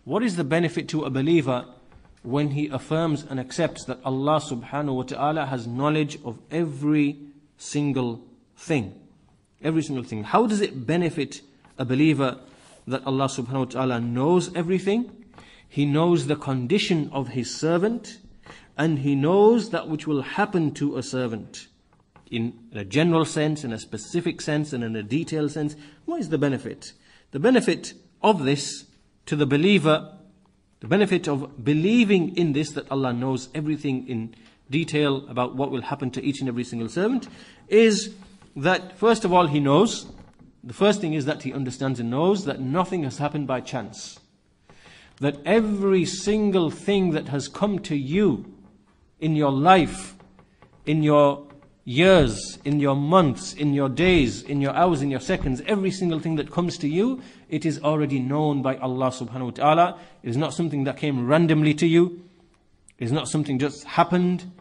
What is the benefit to a believer when he affirms and accepts that Allah subhanahu wa ta'ala has knowledge of every single thing? Every single thing. How does it benefit a believer that Allah subhanahu wa ta'ala knows everything? He knows the condition of His servant, and He knows that which will happen to a servant. In a general sense, in a specific sense, and in a detailed sense. What is the benefit? The benefit of this to the believer, the benefit of believing in this, that Allah knows everything in detail about what will happen to each and every single servant, is that first of all He knows, the first thing is that He understands and knows that nothing has happened by chance. That every single thing that has come to you in your life, in your years, in your months, in your days, in your hours, in your seconds, every single thing that comes to you, it is already known by Allah subhanahu wa ta'ala. It is not something that came randomly to you. It is not something just happened.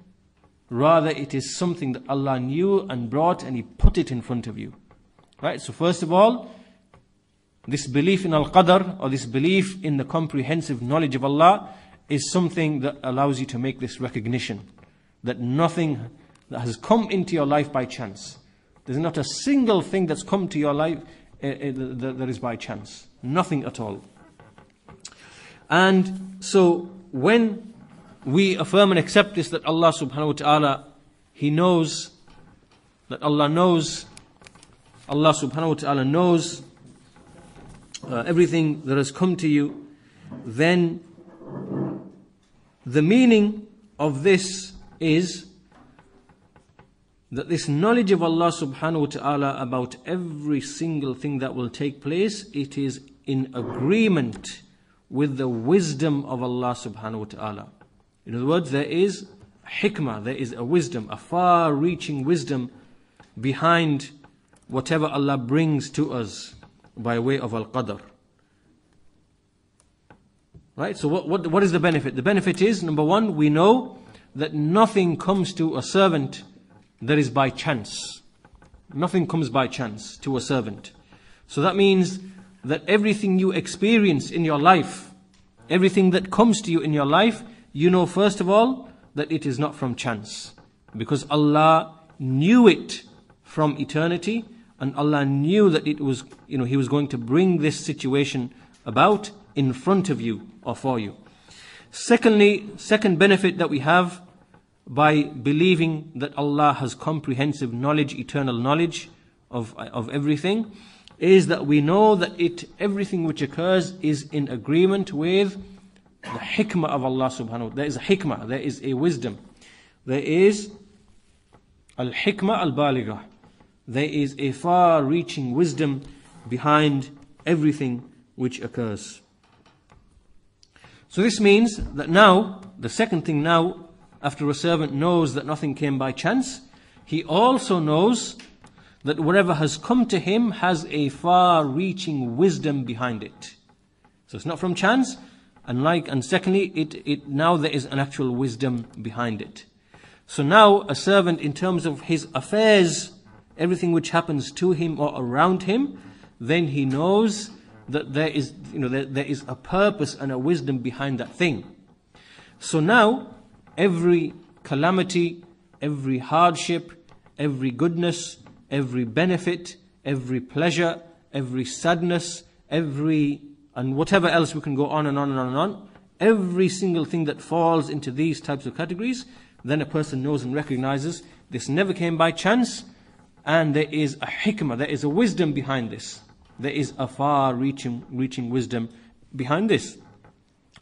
Rather, it is something that Allah knew and brought, and He put it in front of you. Right? So first of all, this belief in Al-Qadr, or this belief in the comprehensive knowledge of Allah, is something that allows you to make this recognition. That nothing that has come into your life by chance. There's not a single thing that's come to your life that is by chance. Nothing at all. And so when we affirm and accept this, that Allah subhanahu wa ta'ala, He knows, that Allah knows, Allah subhanahu wa ta'ala knows everything that has come to you, then the meaning of this is that this knowledge of Allah subhanahu wa ta'ala about every single thing that will take place, it is in agreement with the wisdom of Allah subhanahu wa ta'ala. In other words, there is hikmah, there is a wisdom, a far-reaching wisdom behind whatever Allah brings to us by way of Al-Qadr. Right? So what is the benefit? The benefit is, number one, we know that nothing comes to a servant that is by chance. Nothing comes by chance to a servant. So that means that everything you experience in your life, everything that comes to you in your life, you know first of all that it is not from chance. Because Allah knew it from eternity, and Allah knew that it was, He was going to bring this situation about in front of you or for you. Secondly, second benefit that we have by believing that Allah has comprehensive knowledge, eternal knowledge of everything, is that we know that everything which occurs is in agreement with the hikmah of Allah subhanahu wa ta'ala. There is a hikmah, there is a wisdom. There is al-hikmah al-baligah. There is a far-reaching wisdom behind everything which occurs. So this means that now, the second thing now, after a servant knows that nothing came by chance, he also knows that whatever has come to him has a far-reaching wisdom behind it. So it's not from chance, and secondly, it now there is an actual wisdom behind it. So now a servant, in terms of his affairs, everything which happens to him or around him, then he knows that there is a purpose and a wisdom behind that thing. So now, every calamity, every hardship, every goodness, every benefit, every pleasure, every sadness, and whatever else we can go on and on and on and on, every single thing that falls into these types of categories, then a person knows and recognizes this never came by chance, and there is a hikmah, there is a wisdom behind this. There is a far-reaching wisdom behind this.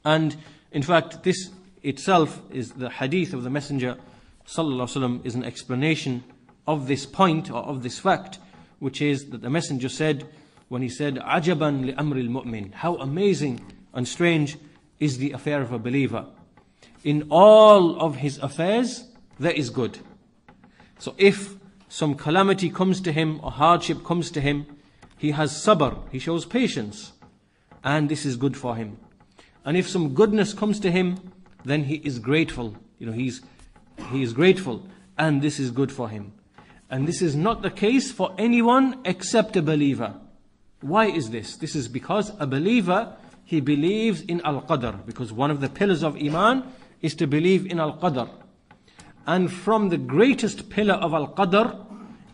And in fact, this itself is the hadith of the Messenger sallallahu alaihi wasallam, is an explanation of this point or of this fact, which is that the Messenger said, when he said, "Ajaban li amri al-mu'min," how amazing and strange is the affair of a believer. In all of his affairs, there is good. So if some calamity comes to him or hardship comes to him, he has sabr, he shows patience, and this is good for him. And if some goodness comes to him, then he is grateful. He is grateful, and this is good for him. And this is not the case for anyone except a believer. Why is this? This is because a believer he believes in Al-Qadr, because one of the pillars of Iman is to believe in Al-Qadr. And from the greatest pillar of Al-Qadr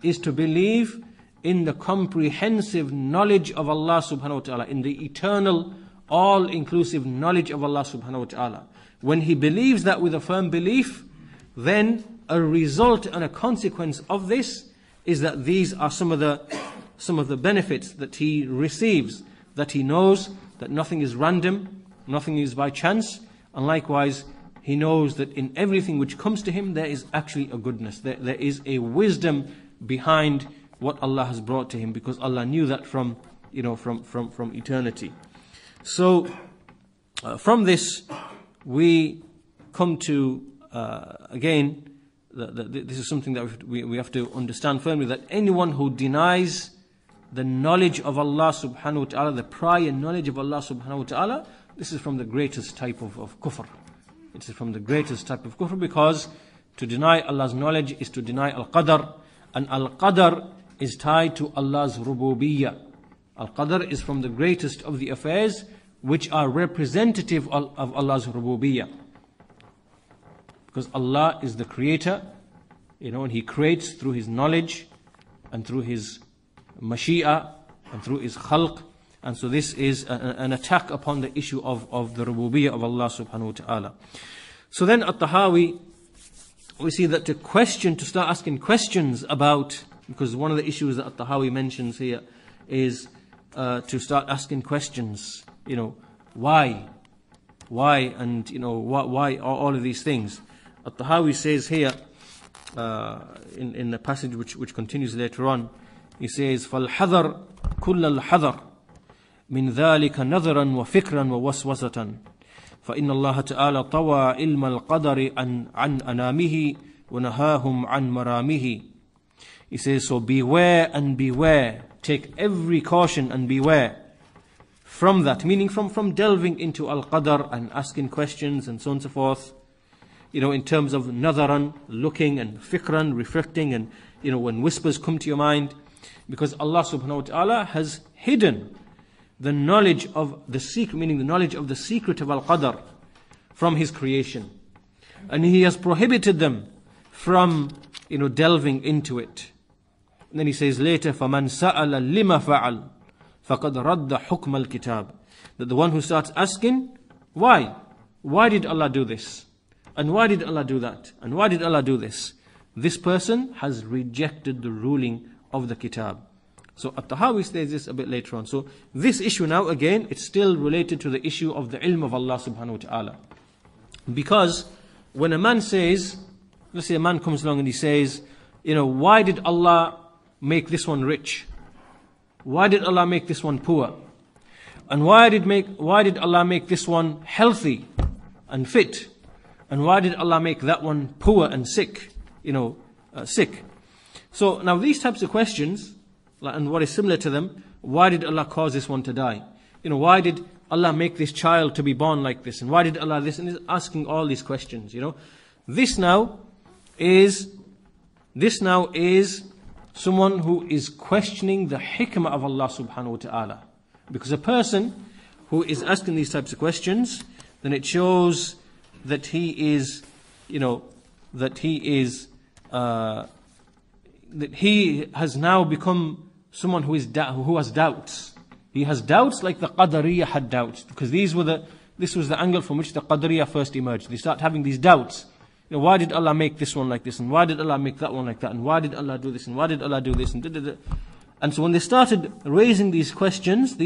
is to believe in the comprehensive knowledge of Allah subhanahu wa ta'ala, in the eternal, all-inclusive knowledge of Allah subhanahu wa ta'ala. When he believes that with a firm belief, then a result and a consequence of this is that these are some of the benefits that he receives, that he knows that nothing is random, nothing is by chance, and likewise he knows that in everything which comes to him there is actually a goodness, there is a wisdom behind what Allah has brought to him, because Allah knew that from eternity. So from this we come to again, this is something that we have to understand firmly, that anyone who denies the knowledge of Allah subhanahu wa ta'ala, the prior knowledge of Allah subhanahu wa ta'ala, this is from the greatest type of kufr. It is from the greatest type of kufr, because to deny Allah's knowledge is to deny Al-Qadr, and Al-Qadr is tied to Allah's rububiyyah. Al-Qadr is from the greatest of the affairs which are representative of Allah's rububiyyah. Because Allah is the creator, and He creates through His knowledge and through His mashi'ah and through His khalq. And so this is an attack upon the issue of the rububiyyah of Allah subhanahu wa ta'ala. So then at Tahawi, we see that to start asking questions about, because one of the issues that At-Tahawi mentions here is to start asking questions, why, and why are all of these things. At-Tahawi says here, in the passage which continues later on, he says, فَالْحَذَرْ كُلَّ الْحَذَرْ مِنْ ذَلِكَ نَظَرًا وَفِكْرًا وَوَسْوَسَةً فإن الله تعالى طوى علم القدر عن أنامه ونهاهم عن مرامه. He says, so beware and beware, take every caution and beware from that, meaning from delving into Al-Qadr and asking questions and so on and so forth, in terms of nadaran, looking, and fikran, reflecting, and when whispers come to your mind, because Allah subhanahu wa ta'ala has hidden the knowledge of the secret, meaning the knowledge of the secret of Al-Qadr from His creation. And He has prohibited them from, delving into it. And then He says later, فَمَنْ سَأَلَ لِمَا فَعَلْ فَقَدْ رَدَّ حُكْمَ الْكِتَابِ. That the one who starts asking, why? Why did Allah do this? And why did Allah do that? And why did Allah do this? This person has rejected the ruling of the kitab. So At-Tahawi says this a bit later on. So this issue now, again, it's still related to the issue of the ilm of Allah subhanahu wa ta'ala. Because when a man says, let's say a man comes along and he says, why did Allah make this one rich? Why did Allah make this one poor? And why did Allah make this one healthy and fit? And why did Allah make that one poor and sick? Sick. So now these types of questions, and what is similar to them, why did Allah cause this one to die? Why did Allah make this child to be born like this? And why did Allah this? And he's asking all these questions, This now is someone who is questioning the hikmah of Allah subhanahu wa ta'ala. Because a person who is asking these types of questions, then it shows that he is, that he has now become someone who has doubts. He has doubts like the Qadariyah had doubts, because this was the angle from which the Qadariyah first emerged. They start having these doubts. Why did Allah make this one like this? And why did Allah make that one like that? And why did Allah do this? And why did Allah do this? And so when they started raising these questions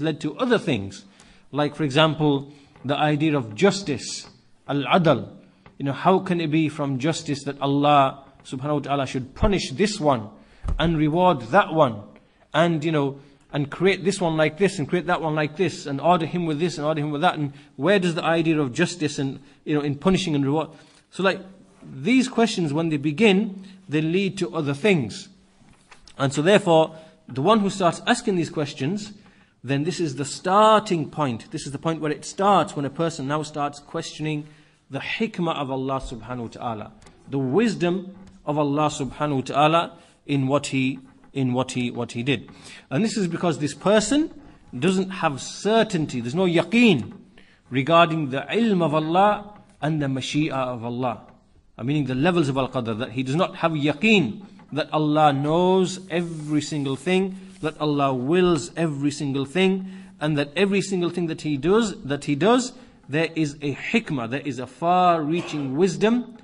led to other things. Like, for example, the idea of justice, al-adl. How can it be from justice that Allah subhanahu wa ta'ala should punish this one and reward that one, and and create this one like this and create that one like this, and order him with this and order him with that? And where does the idea of justice and in punishing and reward? So these questions, when they begin, they lead to other things. And so therefore, the one who starts asking these questions, then this is the starting point. This is the point where it starts, when a person now starts questioning the hikmah of Allah subhanahu wa ta'ala, the wisdom of Allah subhanahu wa ta'ala in what he did. And this is because this person doesn't have certainty, there's no yaqeen regarding the ilm of Allah and the mashi'a of Allah, meaning the levels of al-qadr, that he does not have yaqeen that Allah knows every single thing, that Allah wills every single thing, and that every single thing that he does, there is a hikmah, there is a far-reaching wisdom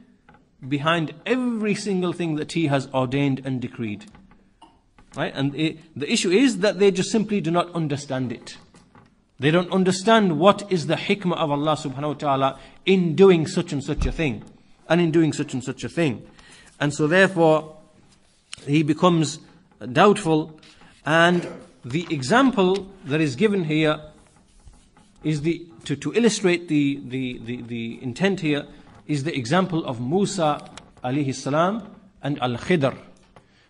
behind every single thing that he has ordained and decreed. Right? And the issue is that they just simply do not understand it. They don't understand what is the hikmah of Allah subhanahu wa ta'ala in doing such and such a thing, and in doing such and such a thing. And so therefore, he becomes doubtful. And the example that is given here is to illustrate the intent here, is the example of Musa alayhi salam and Al-Khidr.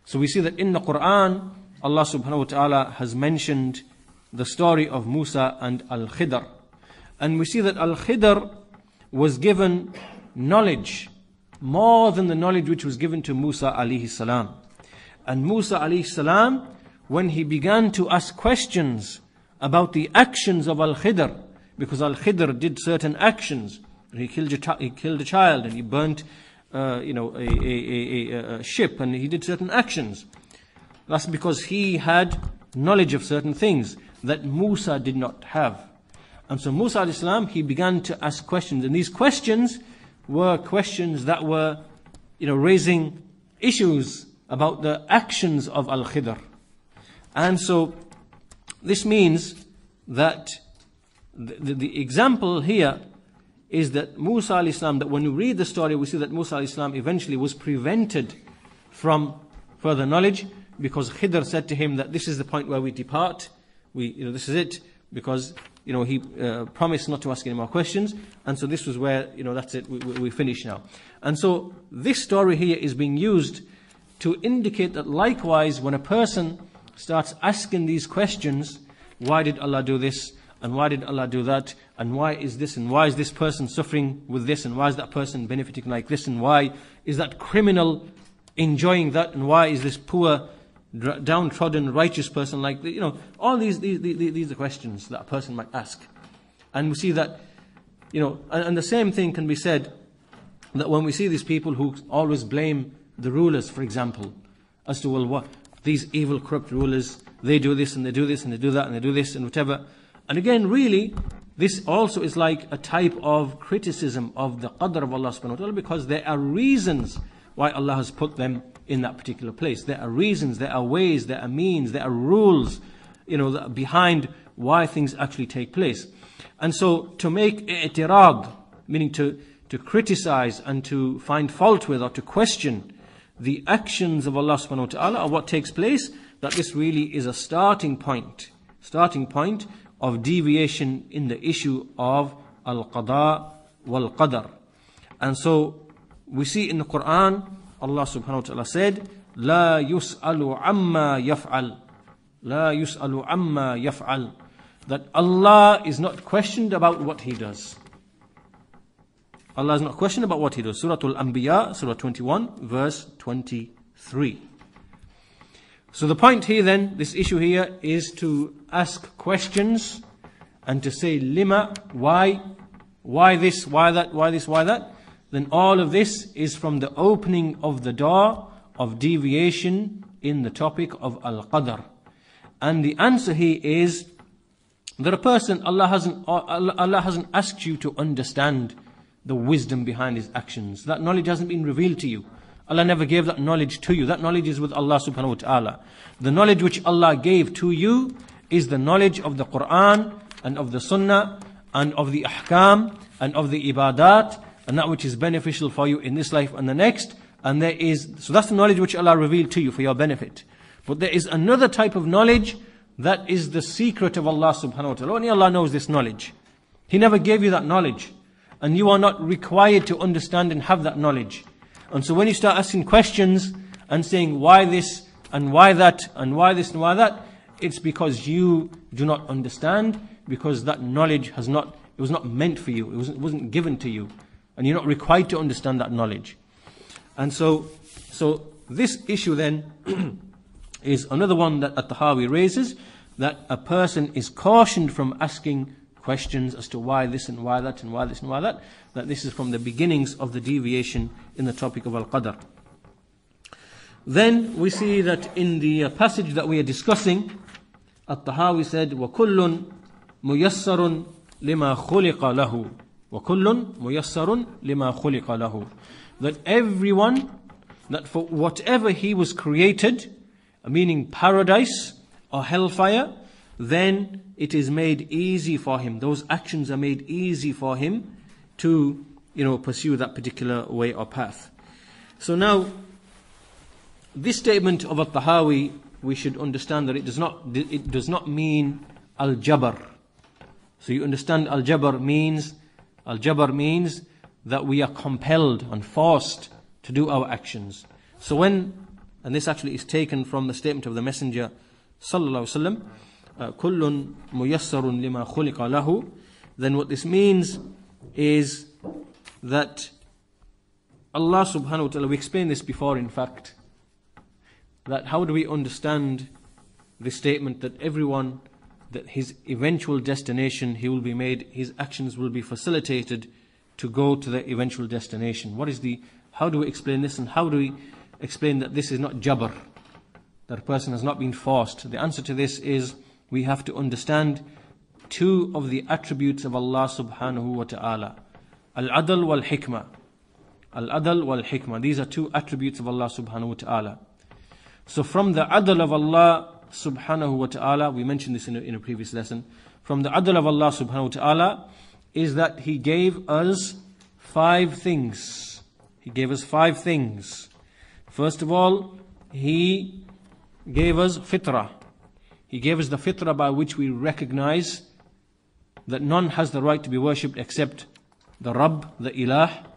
So we see that in the Quran, Allah subhanahu wa ta'ala has mentioned the story of Musa and Al-Khidr. And we see that Al-Khidr was given knowledge more than the knowledge which was given to Musa alayhi salam. And Musa alayhi salam, when he began to ask questions about the actions of Al-Khidr, because Al-Khidr did certain actions, he killed a child, and he burnt a ship, and he did certain actions. That's because he had knowledge of certain things that Musa did not have. And so Musa alayhi salam, he began to ask questions, and these questions were questions that were raising issues about the actions of Al-Khidr. And so this means that the example here is that Musa alayhi salam, that when you read the story, we see that Musa alayhi salam eventually was prevented from further knowledge, because Khidr said to him that this is the point where we depart. This is it, because he promised not to ask any more questions, and so this was where that's it. We finish now. And so this story here is being used to indicate that likewise, when a person starts asking these questions, why did Allah do this? And why did Allah do that? And why is this? And why is this person suffering with this? And why is that person benefiting like this? And why is that criminal enjoying that? And why is this poor, downtrodden, righteous person like this? All these are questions that a person might ask. And we see that, and the same thing can be said, that when we see these people who always blame the rulers, for example, as to, well, what these evil, corrupt rulers, they do this and they do this and they do that and they do this and whatever. And again, really, this also is like a type of criticism of the qadr of Allah subhanahu wa ta'ala, because there are reasons why Allah has put them in that particular place. There are reasons, there are ways, there are means, there are rules, behind why things actually take place. And so to make i'tirad, meaning to criticize and to find fault with or to question the actions of Allah subhanahu wa ta'ala, or what takes place, that this really is a starting point of deviation in the issue of al-qada wal-qadar. And so we see in the Quran, Allah subhanahu wa ta'ala said, La yus'alu amma yaf'al. La yus'alu amma yaf'al. That Allah is not questioned about what He does. Allah is not questioned about what He does. Surah Al-Anbiya, Surah 21, verse 23. So the point here then, this issue here, is to ask questions and to say, lima, why this, why that, why this, why that. Then all of this is from the opening of the door of deviation in the topic of Al-Qadr. And the answer here is that a person, Allah hasn't asked you to understand the wisdom behind his actions. That knowledge hasn't been revealed to you. Allah never gave that knowledge to you. That knowledge is with Allah subhanahu wa ta'ala. The knowledge which Allah gave to you is the knowledge of the Quran and of the Sunnah and of the Ahkam and of the Ibadat, and that which is beneficial for you in this life and the next. And so that's the knowledge which Allah revealed to you for your benefit. But there is another type of knowledge that is the secret of Allah subhanahu wa ta'ala. Only Allah knows this knowledge. He never gave you that knowledge. And you are not required to understand and have that knowledge. And so when you start asking questions and saying why this and why that and why this and why that, it's because you do not understand, because that knowledge was not meant for you. It wasn't given to you. And you're not required to understand that knowledge. And so this issue then is another one that At-Tahawi raises, that a person is cautioned from asking questions as to why this and why that and why this and why that, that this is from the beginnings of the deviation in the topic of Al-Qadr. Then we see that in the passage that we are discussing, At-Tahawi said, وَكُلٌّ مُيَسَّرٌ لِمَا خُلِقَ لَهُ وَكُلٌّ مُيَسَّرٌ لِمَا خُلِقَ لَهُ. That everyone, that for whatever he was created, meaning paradise or hellfire, then it is made easy for him. Those actions are made easy for him to, pursue that particular way or path. So now, this statement of At-Tahawi, we should understand that it does not mean al-jabr. So you understand al-jabr means that we are compelled and forced to do our actions. So and this actually is taken from the statement of the Messenger sallallahu alaihi wasallam, kullun muyassarun lima khuliqa lahu. Then what this means is that Allah subhanahu wa ta'ala, we explained this before in fact, that how do we understand this statement that everyone, that his eventual destination, his actions will be facilitated to go to the eventual destination. How do we explain this, and how do we explain that this is not jabr, that a person has not been forced? The answer to this is, we have to understand two of the attributes of Allah subhanahu wa ta'ala. Al-adl wal-hikmah. Al-adl wal-hikmah. These are two attributes of Allah subhanahu wa ta'ala. So from the adl of Allah subhanahu wa ta'ala, we mentioned this in a previous lesson, from the adl of Allah subhanahu wa ta'ala is that He gave us 5 things. He gave us 5 things. First of all, He gave us fitrah. He gave us the fitrah by which we recognize that none has the right to be worshipped except the Rabb, the Ilah,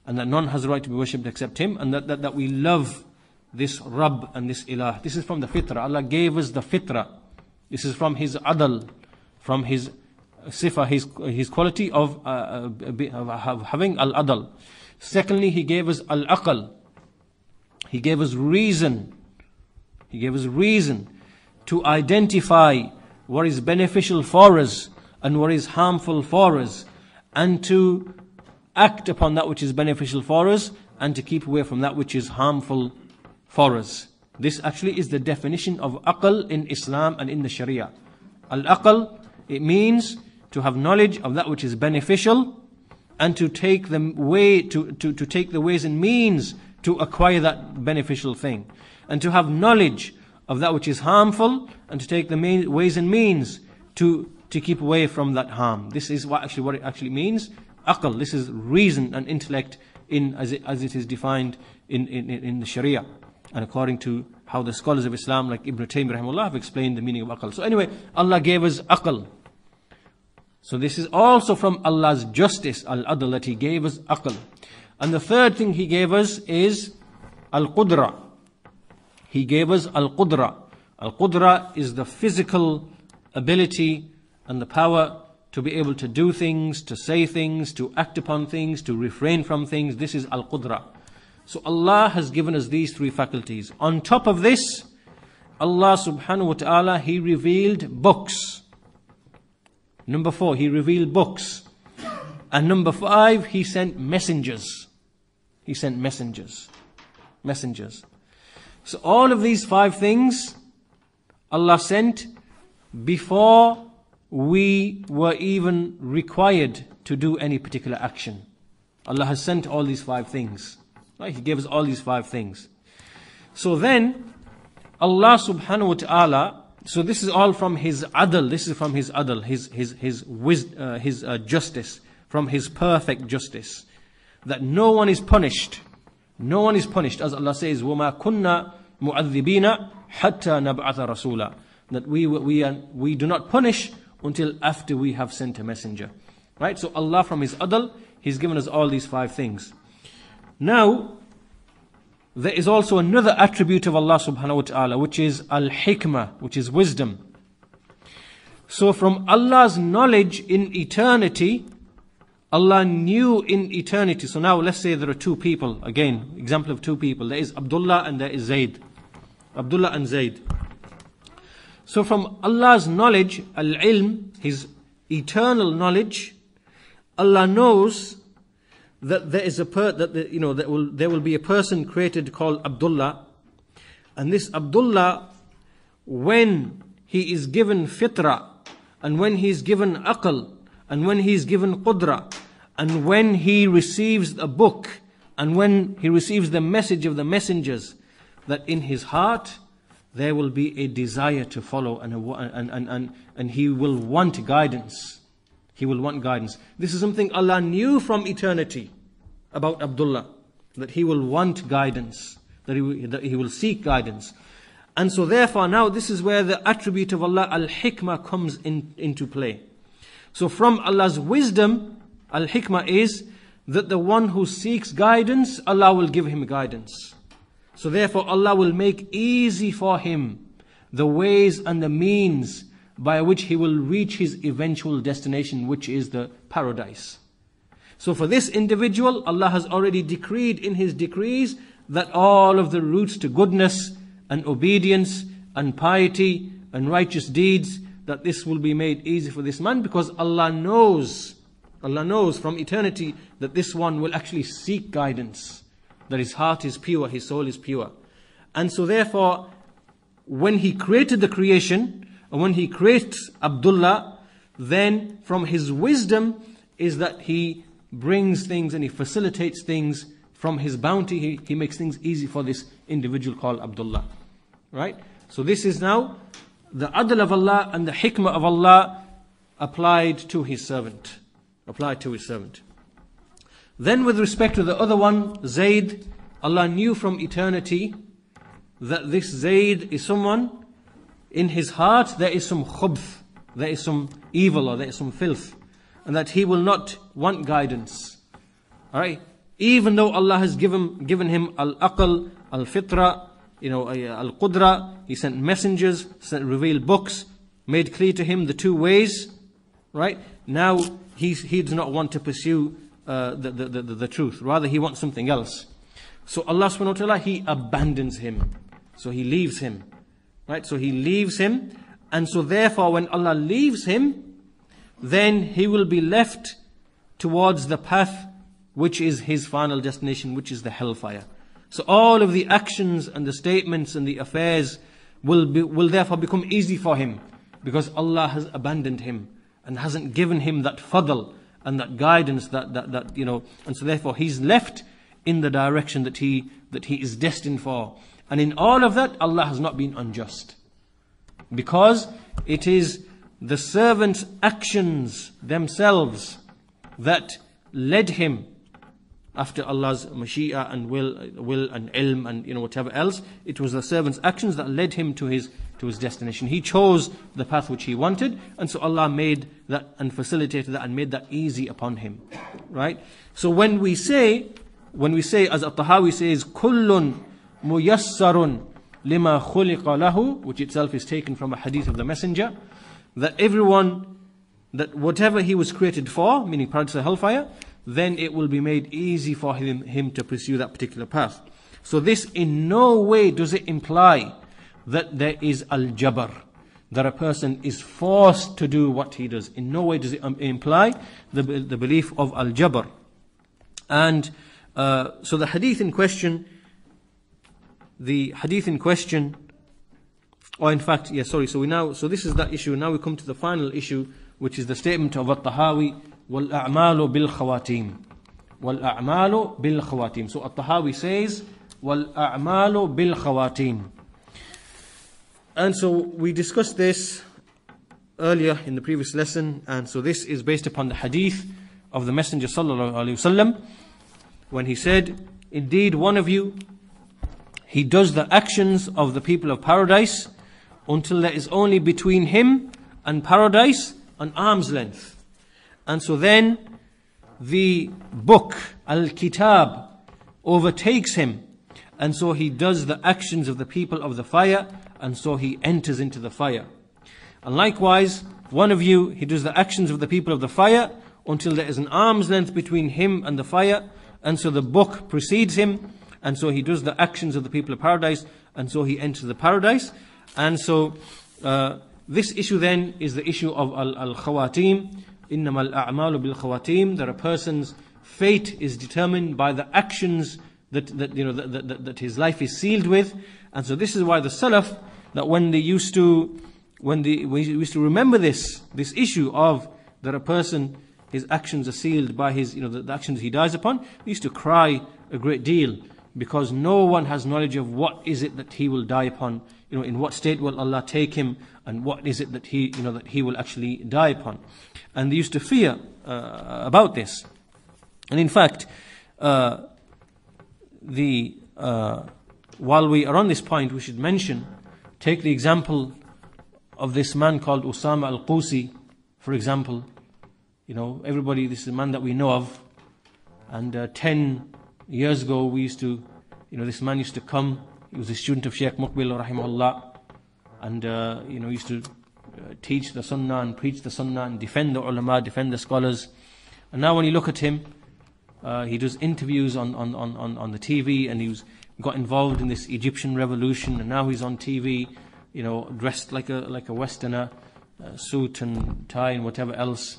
and that none has the right to be worshipped except Him, and that we love this Rabb and this Ilah. This is from the fitrah. Allah gave us the fitrah. This is from His adl, from His sifa, His quality of having al-adl. Secondly, He gave us al-aql. He gave us reason. He gave us reason to identify what is beneficial for us and what is harmful for us, and to act upon that which is beneficial for us, and to keep away from that which is harmful for us. This actually is the definition of aql in Islam and in the Sharia. Al-aql, it means to have knowledge of that which is beneficial, and to take the ways and means to acquire that beneficial thing, and to have knowledge of that which is harmful, and to take the ways and means to keep away from that harm. This is what it actually means. Aql, this is reason and intellect as it is defined in the Sharia, and according to how the scholars of Islam like Ibn Taymiyyah rahimahullah have explained the meaning of aql. So anyway, Allah gave us aql. So this is also from Allah's justice, al-adl, that He gave us aql. And the third thing He gave us is al-qudra. He gave us al-qudra. Al-qudra is the physical ability and the power to be able to do things, to say things, to act upon things, to refrain from things. This is al-qudra. So Allah has given us these 3 faculties. On top of this, Allah subhanahu wa ta'ala, He revealed books. Number 4, He revealed books. And number 5, He sent messengers. He sent messengers. Messengers. So all of these 5 things Allah sent before we were even required to do any particular action. Allah has sent all these 5 things. Right? He gave us all these 5 things. So then, Allah subhanahu wa ta'ala, so this is all from His adl, this is from His adl, His justice, from His perfect justice. That no one is punished. No one is punished. As Allah says, وَمَا كُنَّا مُعَذِّبِينَ حَتَّى نَبْعَثَ رَسُولًا. That we do not punish until after we have sent a messenger. Right? So Allah from His adl, He's given us all these 5 things. Now, there is also another attribute of Allah subhanahu wa ta'ala, which is al-hikmah, which is wisdom. So from Allah's knowledge in eternity, Allah knew in eternity. So now let's say there are 2 people. Again, example of 2 people. There is Abdullah and there is Zayd. Abdullah and Zayd. So from Allah's knowledge, al-ilm, His eternal knowledge, Allah knows that there is there will be a person created called Abdullah, and this Abdullah, when he is given fitrah, and when he is given aql, and when he is given qudra, and when he receives a book, and when he receives the message of the messengers, that in his heart there will be a desire to follow, and he will want guidance. He will want guidance. This is something Allah knew from eternity about Abdullah, that he will want guidance, that he will seek guidance. And so therefore now this is where the attribute of Allah, al-hikmah, comes into play. So from Allah's wisdom, al-hikmah is that the one who seeks guidance, Allah will give him guidance. So therefore Allah will make easy for him the ways and the means by which he will reach his eventual destination, which is the paradise. So for this individual, Allah has already decreed in His decrees that all of the routes to goodness and obedience and piety and righteous deeds, that this will be made easy for this man, because Allah knows from eternity that this one will actually seek guidance, that his heart is pure, his soul is pure. And so therefore, when He created the creation, and when He creates Abdullah, then from His wisdom is that He brings things and He facilitates things from His bounty. He makes things easy for this individual called Abdullah. Right? So this is now the adl of Allah and the hikmah of Allah applied to His servant. Then with respect to the other one, Zayd, Allah knew from eternity that this Zayd is someone, in his heart there is some khubth, there is some evil, or there is some filth, and that he will not want guidance. Alright? Even though Allah has given him al-aql, al-fitra, al-qudra, He sent messengers, revealed books, made clear to him the two ways. Right? Now he does not want to pursue the truth. Rather he wants something else. So Allah subhanahu wa ta'ala, He abandons him. So He leaves him. Right? So He leaves him. And so therefore when Allah leaves him, then he will be left towards the path which is his final destination, which is the hellfire. So all of the actions and the statements and the affairs will therefore become easy for him, because Allah has abandoned him and hasn't given him that fadl and that guidance and so therefore he's left in the direction that he is destined for. And in all of that, Allah has not been unjust, because it is the servant's actions themselves that led him, after Allah's mashi'ah and will and ilm and whatever else, it was the servant's actions that led him to his destination. He chose the path which he wanted, and so Allah made that and facilitated that and made that easy upon him. Right? So when we say, as At-Tahawi says, kullun muyassarun lima khuliqa lahu, which itself is taken from a hadith of the Messenger, that that whatever he was created for, meaning paradise or hellfire, then it will be made easy for him to pursue that particular path. So this in no way does it imply that there is al-jabr, that a person is forced to do what he does. In no way does it imply the belief of al-jabr. And so the hadith in question, so this is that issue. Now we come to the final issue, which is the statement of At-Tahawi, وَالْأَعْمَالُ بِالْخَوَاتِيمِ. وَالْأَعْمَالُ بِالْخَوَاتِيمِ. So At-Tahawi says, وَالْأَعْمَالُ بِالْخَوَاتِيمِ. And so we discussed this earlier in the previous lesson, and so this is based upon the hadith of the Messenger sallallahu alaihi wasallam, when he said, indeed one of you, he does the actions of the people of paradise until there is only between him and paradise an arm's length. And so then the book, al-kitab, overtakes him, and so he does the actions of the people of the fire, and so he enters into the fire. And likewise, one of you, he does the actions of the people of the fire until there is an arm's length between him and the fire, and so the book precedes him, and so he does the actions of the people of paradise, and so he enters the paradise. And so This issue then is the issue of al-khawatim. إِنَّمَا الْأَعْمَالُ بِالْخَوَاتِيم, that a person's fate is determined by the actions that his life is sealed with. And so this is why the Salaf, that when we used to remember this issue of that a person, his actions are sealed by his, the actions he dies upon, we used to cry a great deal, because no one has knowledge of what is it that he will die upon, in what state will Allah take him, and what is it that he will actually die upon. And they used to fear about this. And in fact, while we are on this point, we should take the example of this man called Usama al-Qusi, for example. Everybody, this is a man that we know of. And 10 years ago, this man used to come. He was a student of Shaykh Muqbil rahimahullah. And, he used to teach the sunnah and preach the sunnah and defend the ulama, defend the scholars. And now when you look at him, he does interviews on the TV, and got involved in this Egyptian revolution, and now he's on TV, dressed like a Westerner, suit and tie and whatever else,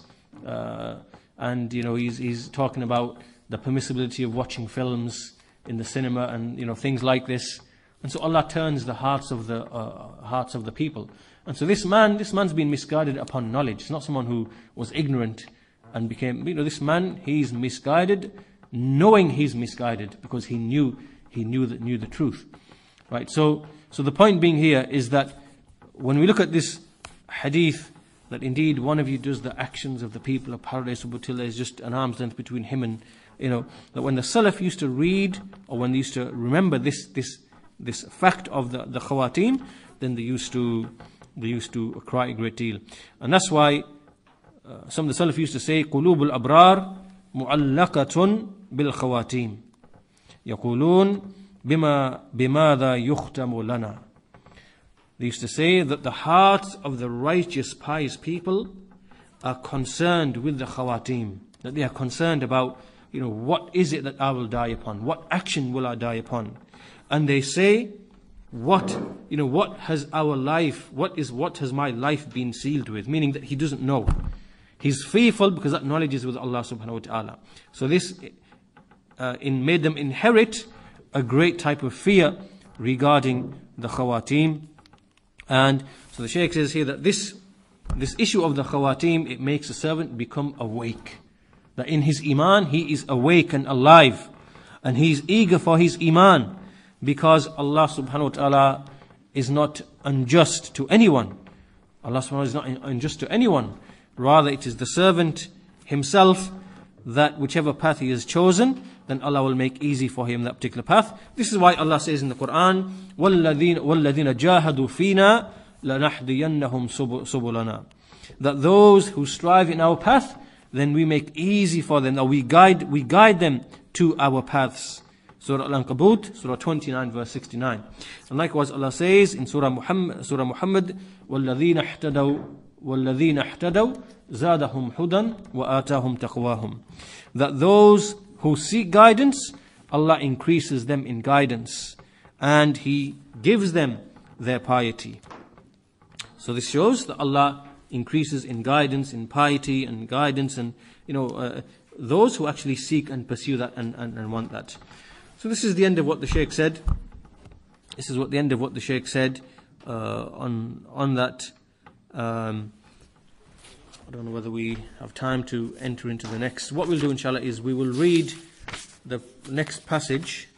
and he's talking about the permissibility of watching films in the cinema and things like this. And so Allah turns the hearts of the people. And so this man's been misguided upon knowledge. It's not someone who was ignorant and became, this man, he's misguided, knowing he's misguided, because he knew the truth. Right? So the point being here is that when we look at this hadith, that indeed one of you does the actions of the people of paradise until there is just an arm's length between him and, that when the Salaf used to read, or when they used to remember this fact of the khawatim, then they used to cry a great deal. And that's why some of the Salaf used to say, قُلُوبُ الْأَبْرَارِ مُعَلَّقَةٌ بِالْخَوَاتِيمِ يَقُولُونَ بِمَاذَا يُخْتَمُ لَنَا. They used to say that the hearts of the righteous, pious people are concerned with the khawatim, that they are concerned about, what is it that I will die upon? What action will I die upon? And they say, what has my life been sealed with? Meaning that he doesn't know. He's fearful because that knowledge is with Allah subhanahu wa ta'ala. So this made them inherit a great type of fear regarding the khawatim. And so the Shaykh says here that this issue of the khawatim, it makes a servant become awake. That in his iman, he is awake and alive. And he is eager for his iman. Because Allah subhanahu wa ta'ala is not unjust to anyone. Allah subhanahu wa ta'ala is not unjust to anyone. Rather, it is the servant himself that whichever path he has chosen, then Allah will make easy for him that particular path. This is why Allah says in the Quran, وَالَّذِينَ جَاهَدُوا فِينَا لَنَحْدِيَنَّهُمْ سُبُلَنَا. That those who strive in our path, then we make easy for them, or we guide them to our paths. Surah Al-Ankabut, Surah 29, verse 69. And likewise Allah says in Surah Muhammad, وَالَّذِينَ احْتَدَوْا زَادَهُمْ هُدًى وَآتَاهُمْ تَقْوَاهُمْ. That those who seek guidance, Allah increases them in guidance, and He gives them their piety. So this shows that Allah increases in guidance, in piety and guidance, and those who actually seek and pursue that and want that. So this is the end of what the Shaykh said. This is what the end of what the Shaykh said on that. I don't know whether we have time to enter into the next. What we'll do, inshallah, is we will read the next passage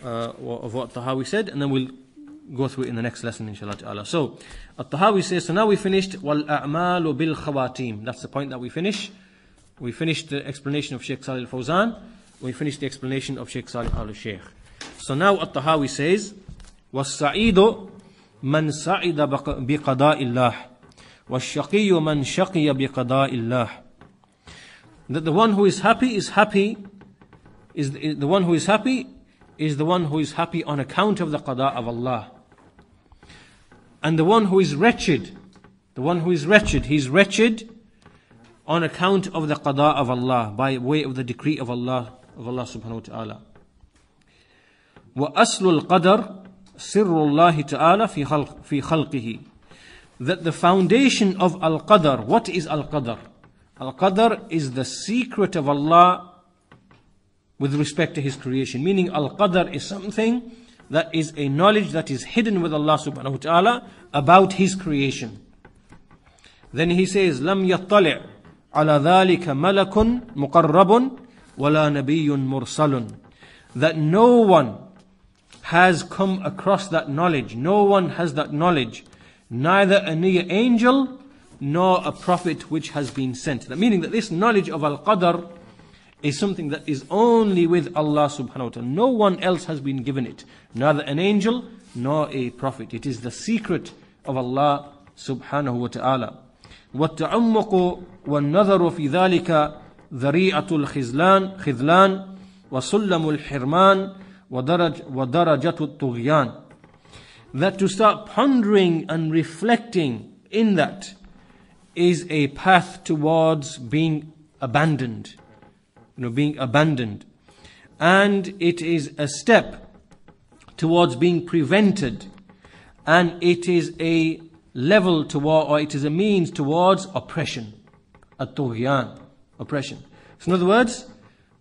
of what Tahawi said, and then we'll go through it in the next lesson, inshallah ta'ala. So, Tahawi says, so now we finished وَالْأَعْمَالُ بِالْخَوَاتِيم. That's the point that we finished. We finished the explanation of Shaykh Salih al-Fawzan. We finished the explanation of Shaykh Salih al-Shaykh. So now Tahawi says, وَالسَّعِيدُ مَنْ سَعِدَ بِقَضَاءِ اللَّهِ وَالشَّقِيُّ مَنْ شَقِيَ بِقَضَاءِ اللَّهِ. That the one who is happy is the one who is happy on account of the qada of Allah. And the one who is wretched, he's wretched on account of the qada of Allah, by way of the decree of Allah subhanahu wa ta'ala. وَأَصْلُ الْقَدَرِ Sirrullahi ta'ala fi khalqihi. That the foundation of Al-Qadr, what is Al-Qadr? Al-Qadr is the secret of Allah with respect to His creation. Meaning Al-Qadr is something that is a knowledge that is hidden with Allah subhanahu wa ta'ala about His creation. Then He says, لَمْ يَطَّلِعْ عَلَى ذَلِكَ مَلَكٌ مُقَرَّبٌ وَلَا نَبِيٌّ مُرْسَلٌ. That no one has come across that knowledge. No one has that knowledge. Neither a near angel nor a prophet which has been sent. Meaning that this knowledge of Al-Qadr is something that is only with Allah subhanahu wa ta'ala. No one else has been given it. Neither an angel nor a prophet. It is the secret of Allah subhanahu wa ta'ala. وَالتَّعَمُّقُ وَالنَّظَرُ فِي ذَلِكَ ذَرِيعَةُ الْخِذْلَانِ وَسُلَّمُ الْحِرْمَانِ وَدَرَجَةُ الطُّغْيَانِ. That to start pondering and reflecting in that is a path towards being abandoned. Being abandoned. And it is a step towards being prevented. And it is a level toward, or it is a means towards oppression. At-tughyan, oppression. So in other words,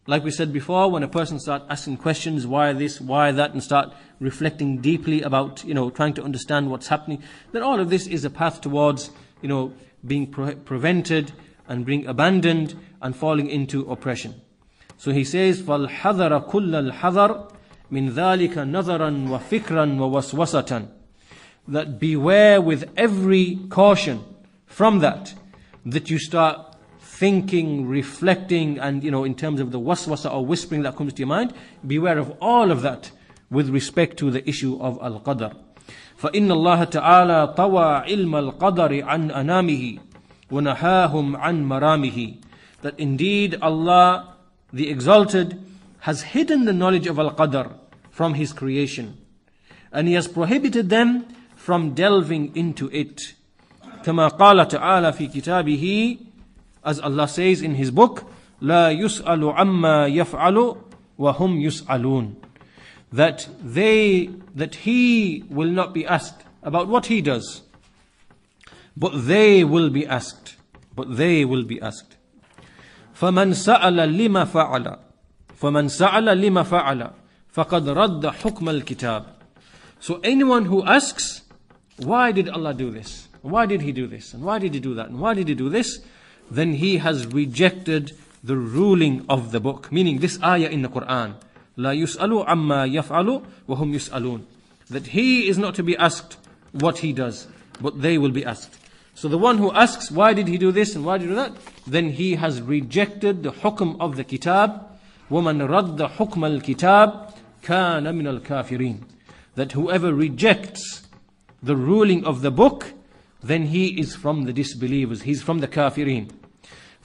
like we said before, when a person starts asking questions, why this, why that, and start reflecting deeply about, trying to understand what's happening, then all of this is a path towards, being prevented and being abandoned and falling into oppression. So he says, فَالْحَذَرَ كُلَّ الْحَذَرِ مِنْ ذَلِكَ نَظَرًا وَفِكْرًا وَوَسْوَسَةً. That beware with every caution from that you start thinking, reflecting, and in terms of the waswasa or whispering that comes to your mind, beware of all of that with respect to the issue of Al-Qadr. فَإِنَّ اللَّهَ تَعَالَى طَوَى عِلْمَ الْقَدَرِ عَنْ أَنَامِهِ وَنَهَاهُمْ عَنْ مَرَامِهِ. That indeed Allah, the Exalted, has hidden the knowledge of Al-Qadr from His creation. And He has prohibited them from delving into it. كَمَا قَالَ تَعَالَى فِي كِتَابِهِ, as Allah says in His book, لَا يُسْأَلُ عَمَّا يَفْعَلُ وَهُمْ يُسْأَلُونَ. That He will not be asked about what He does, but they will be asked. فَمَنْ سَأَلَ لِمَ فَعَلَ فَقَدْ رَدَّ حُكْمَ الْكِتَابِ. So anyone who asks, why did Allah do this? Why did He do this? And why did He do that? And why did He do this? Then he has rejected the ruling of the book. Meaning this ayah in the Quran, لا يسألوا عما يفعل وهم يسألون. That he is not to be asked what he does, but they will be asked. So the one who asks, why did he do this and why did he do that? Then he has rejected the hukm of the kitab. وَمَنْ رَدَّ حُكْمَ الْكِتَابِ كَانَ مِنَ الْكَافِرِينَ. That whoever rejects the ruling of the book, then he is from the disbelievers, he's from the kafirin.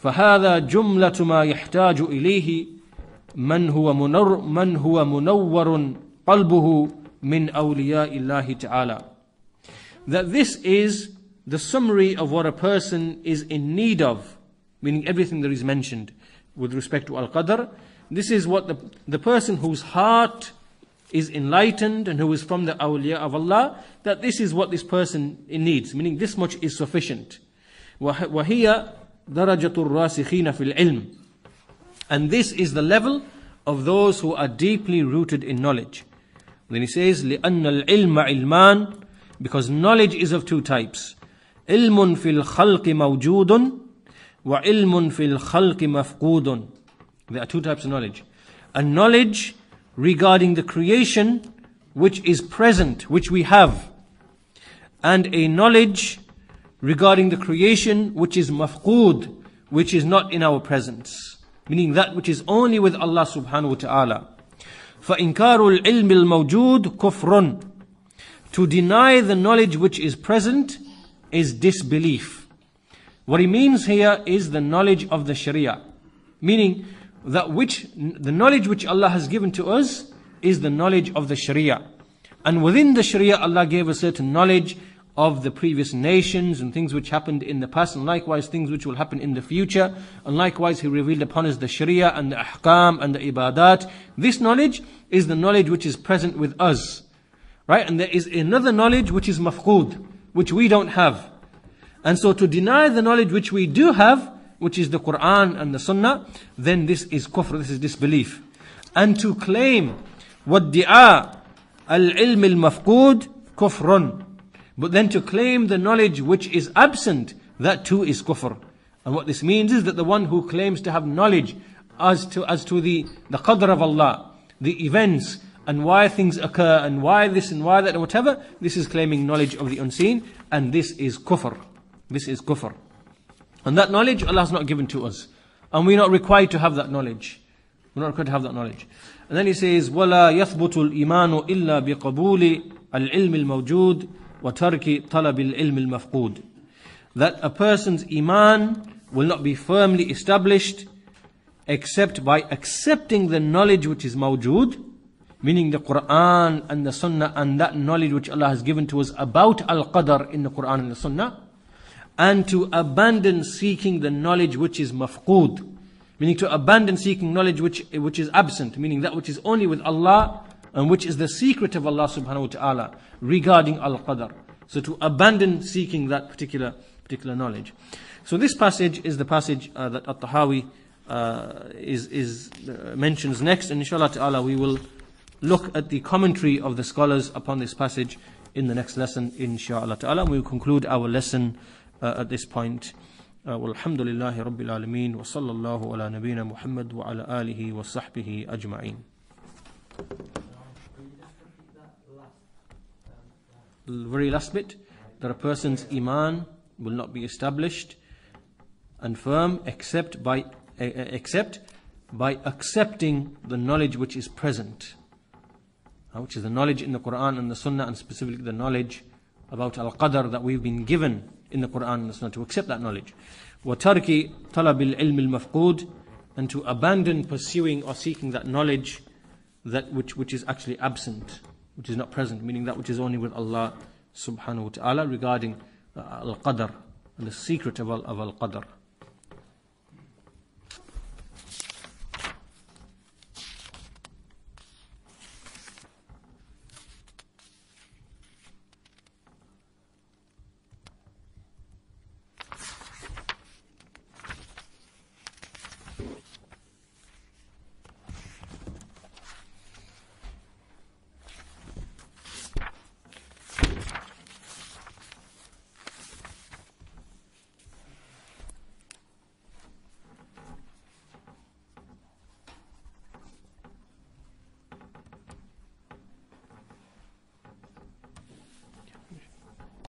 فَهَذَا جُمْلَةُ مَا يَحْتَاجُ إِلَيْهِ مَنْ هُوَ مُنَوَّرٌ قَلْبُهُ مِنْ أَوْلِيَاءِ اللَّهِ تَعَالَى. That this is the summary of what a person is in need of, meaning everything that is mentioned with respect to Al-Qadr. This is what the person whose heart is enlightened and who is from the awliya of Allah, that this is what this person needs, meaning this much is sufficient. وَهِيَ دَرَجَةُ الرَّاسِخِينَ فِي الْعِلْمِ. And this is the level of those who are deeply rooted in knowledge. Then he says, لِأَنَّ الْعِلْمَ عِلْمَانِ. Because knowledge is of two types. عِلْمٌ فِي الْخَلْقِ مَوْجُودٌ وَعِلْمٌ فِي الْخَلْقِ مَفْقُودٌ. There are two types of knowledge. A knowledge regarding the creation which is present, which we have. And a knowledge regarding the creation which is mafqood, which is not in our presence. Meaning that which is only with Allah subhanahu wa ta'ala. فَإِنْكَارُ الْعِلْمِ الْمَوْجُودِ كُفْرٌ. To deny the knowledge which is present is disbelief. What he means here is the knowledge of the Sharia. Meaning that the knowledge which Allah has given to us is the knowledge of the Sharia. And within the Sharia, Allah gave a certain knowledge of the previous nations and things which happened in the past, and likewise things which will happen in the future. And likewise He revealed upon us the Sharia and the Ahkam and the Ibadat. This knowledge is the knowledge which is present with us. Right? And there is another knowledge which is mafqood, which we don't have. And so to deny the knowledge which we do have, which is the Quran and the Sunnah, then this is kufr, this is disbelief. And to claim وَادِّعَاء الْعِلْمِ الْمَفْقُودِ كُفْرٌ, but then to claim the knowledge which is absent, that too is kufr. And what this means is that the one who claims to have knowledge as to the qadr of Allah, the events, and why things occur, and why this and why that, and whatever, this is claiming knowledge of the unseen, and this is kufr. This is kufr. And that knowledge Allah has not given to us. And we're not required to have that knowledge. We're not required to have that knowledge. And then he says, وَلَا يَثْبُتُ الْإِيمَانُ إِلَّا بِقَبُولِ الْعِلْمِ الْمَوْجُودِ وَتَرْكِ طَلَبِ الْعِلْمِ الْمَفْقُودِ. That a person's iman will not be firmly established except by accepting the knowledge which is mawjood, meaning the Quran and the Sunnah, and that knowledge which Allah has given to us about Al-Qadr in the Quran and the Sunnah, and to abandon seeking the knowledge which is mafqood, meaning to abandon seeking knowledge which is absent, meaning that which is only with Allah and which is the secret of Allah subhanahu wa ta'ala regarding Al-Qadr. So to abandon seeking that particular knowledge. So this passage is the passage that At-Tahawi mentions next, and inshallah ta'ala we will look at the commentary of the scholars upon this passage in the next lesson, inshallah ta'ala. We will conclude our lesson at this point. Walhamdulillahi Rabbil Alameen, wa sallallahu ala nabiyyina Muhammad wa ala alihi wa sahbihi ajma'in. The very last bit, that a person's iman will not be established and firm except by accepting the knowledge which is present, which is the knowledge in the Quran and the Sunnah, and specifically the knowledge about Al-Qadr that we've been given in the Quran and the Sunnah, to accept that knowledge. وَتَرْكِ طَلَبِ الْعِلْمِ الْمَفْقُودِ, and to abandon pursuing or seeking that knowledge that which is actually absent, which is not present, meaning that which is only with Allah subhanahu wa ta'ala regarding Al-Qadr and the secret of Al-Qadr.